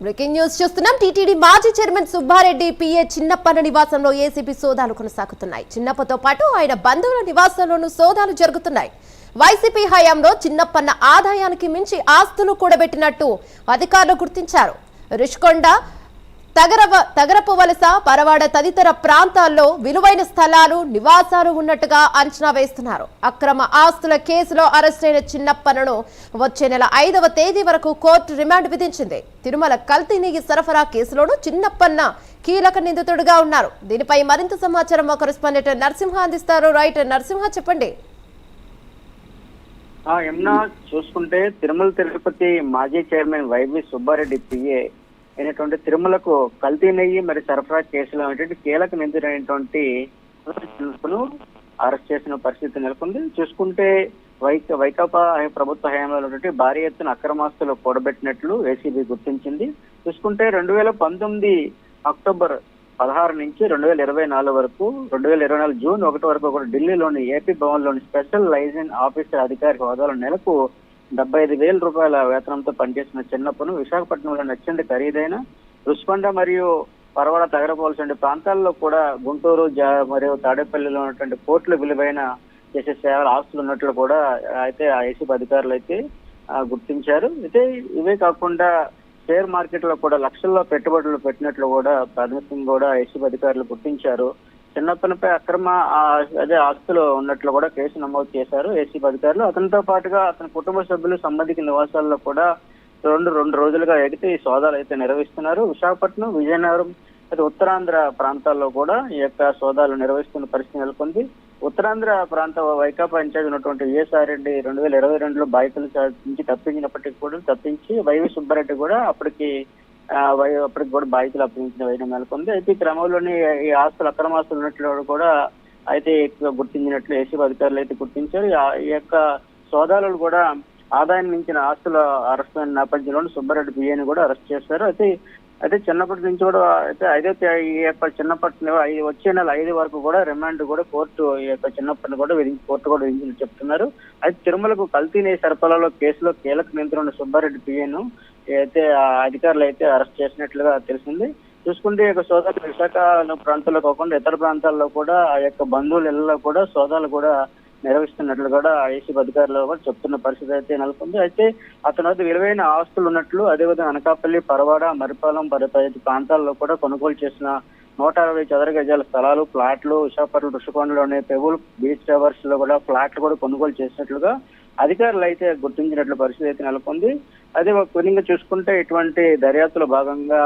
Breaking news చూస్తున్నాం. TTD మాజీ chairman Subbareddy PA Chinnappanna నివాసంలో ఏసీబీ సోదాలు కొనసాగుతున్నాయి. చిన్నప్పతో పాటు ఆయన బంధువుల నివాసంలోనూ సోదాలు జరుగుతున్నాయి. వైసీపీ హయాంలో చిన్నప్పన్న ఆదాయానికి మించి ఆస్తులు కూడబెట్టినట్టు అధికారులు గుర్తించారు. రుషికొండ, తగరపు వలస, పరవాడ తదితర ప్రాంతాల్లో విలువైన స్థలాలు, నివాసాలు ఉన్నట్టుగా అంచనా వేస్తున్నారు. అక్రమ ఆస్తుల కేసులో అరెస్టైన చిన్నప్పన్నను వచ్చే నెల 5వ తేదీ వరకు కోర్టు రిమాండ్ విధించింది. తిరుమల కల్తీ నెయ్యి సరఫరా కేసులోనూ చిన్నప్పన్న కీలక నిందితుడిగా ఉన్నారు. దీనిపై మరింత సమాచారం మా కరెస్పాండెంట్ నరసింహ అందిస్తారు. రైట్ నరసింహ, చెప్పండి. యమునా, చూసుకుంటే తిరుమల తిరుపతి మాజీ చైర్మన్ వైవి సుబ్బారెడ్డి పిఏ అయినటువంటి తిరుమలకు కల్తీ నెయ్యి మరి సరఫరా కేసులో కీలక నిందితుడైనటువంటి అరెస్ట్ చేసిన పరిస్థితి నెలకొంది. చూసుకుంటే వైకాపా ప్రభుత్వ హయాంలో ఉన్నటువంటి భారీ ఎత్తున అక్రమాస్తులు కూడబెట్టినట్లు ఏసీబీ గుర్తించింది. చూసుకుంటే 2019 అక్టోబర్ 16 నుంచి 2024 వరకు 2024 జూన్ 1 వరకు కూడా ఢిల్లీలోని ఏపీ భవన్ లోని స్పెషల్ లైజెన్స్ ఆఫీసర్ అధికారి హోదాలో నెలకు 75,000 రూపాయల వేతనంతో పనిచేసిన చిన్నప్పను విశాఖపట్నంలోని అత్యంత ఖరీదైన రుషికొండ మరియు పరవాడ తగరపోవలసిన ప్రాంతాల్లో కూడా గుంటూరు మరియు తాడేపల్లిలో ఉన్నటువంటి కోట్ల విలువైన చేసే సేవల ఆస్తులు ఉన్నట్లు కూడా అయితే ఆ ఏసీబీ అధికారులు అయితే గుర్తించారు. అయితే ఇవే కాకుండా షేర్ మార్కెట్ లో కూడా లక్షల్లో పెట్టుబడులు పెట్టినట్లు కూడా ప్రాథమికంగా కూడా ఏసీబీ అధికారులు గుర్తించారు. చిన్నప్పనిపై అక్రమ ఆస్తులు ఉన్నట్లు కూడా కేసు నమోదు చేశారు ఏసీబీ అధికారులు. అతనితో పాటుగా అతని కుటుంబ సభ్యులు, సంబంధిత నివాసాల్లో కూడా రెండు రోజులుగా ఎగితే ఈ సోదాలు అయితే నిర్వహిస్తున్నారు. విశాఖపట్నం, విజయనగరం, ఉత్తరాంధ్ర ప్రాంతాల్లో కూడా ఈ యొక్క సోదాలు నిర్వహిస్తున్న పరిస్థితి నెలకొంది. ఉత్తరాంధ్ర ప్రాంత వైకాపా ఇన్ఛార్జ్ ఉన్నటువంటి విజయసాయి రెడ్డి 2022లో బాధితుల నుంచి తప్పించినప్పటికీ కూడా తప్పించి వైవి సుబ్బారెడ్డి కూడా అప్పటికి కూడా బాధితులు అప్పగించిన వైనం నెలకొంది. అయితే ఈ క్రమంలోని ఈ ఆస్తులు అక్రమాస్తులు ఉన్నట్లు కూడా అయితే గుర్తించినట్లు ఏసీబీ అధికారులు అయితే గుర్తించారు. ఈ యొక్క సోదాలు కూడా ఆదాయం మించిన ఆస్తుల అరెస్ట్ అయిన నేపథ్యంలో సుబ్బారెడ్డి పిఏని కూడా అరెస్ట్ చేశారు. అయితే చిన్నప్పటి నుంచి కూడా అయితే ఈ యొక్క చిన్నప్పటి వచ్చే నెల 5 వరకు కూడా రిమాండ్ కూడా కోర్టు ఈ యొక్క చిన్నప్పటిని కూడా కోర్టు కూడా విధించి చెప్తున్నారు. అయితే తిరుమలకు కల్తీ నెయ్యి సరఫరాలో కేసులో కీలక నియంత్రణ సుబ్బారెడ్డి పిఏను అయితే అధికారులు అయితే అరెస్ట్ చేసినట్లుగా తెలిసింది. చూసుకుంటే ఈ యొక్క సోదాలు విశాఖ ప్రాంతాల్లో కాకుండా ఇతర ప్రాంతాల్లో కూడా ఆ యొక్క బంధువుల ఇళ్లలో కూడా సోదాలు కూడా నిర్వహిస్తున్నట్లు కూడా ఏసీబీ అధికారులు కూడా చెప్తున్న పరిస్థితి అయితే నెలకొంది. అయితే అతని వద్ద విలువైన ఆస్తులు ఉన్నట్లు, అదేవిధంగా అనకాపల్లి, పరవాడ, మరిపాలెం తదితర ప్రాంతాల్లో కూడా కొనుగోలు చేసిన 160 చదర గజాల స్థలాలు, ప్లాట్లు, విశాఖపట్నం రుషికొండలోని పెబుల్ బీచ్ టవర్స్ లో కూడా ఫ్లాట్లు కూడా కొనుగోలు చేసినట్లుగా అధికారులు అయితే గుర్తించినట్లు పరిస్థితి అయితే నెలకొంది. అదే కొద్దిగా చూసుకుంటే ఇటువంటి దర్యాప్తులో భాగంగా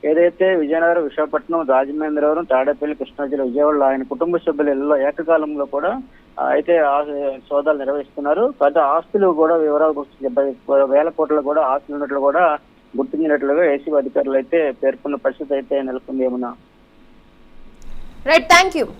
ఏదైతే విజయనగరం, విశాఖపట్నం, రాజమహేంద్రవరం, తాడేపల్లి, కృష్ణా జిల్లా, విజయవాడలో ఆయన కుటుంబ సభ్యుల ఇళ్లలో ఏకకాలంలో కూడా అయితే సోదాలు నిర్వహిస్తున్నారు. పెద్ద ఆస్తులు కూడా వివరాలు 70,000 కోట్లు కూడా ఆస్తులు ఉన్నట్లు కూడా గుర్తించినట్లుగా ఏసీబీ అధికారులు అయితే పేర్కొన్న పరిస్థితి అయితే నెలకొంది. ఏమన్నా రైట్, థ్యాంక్ యూ.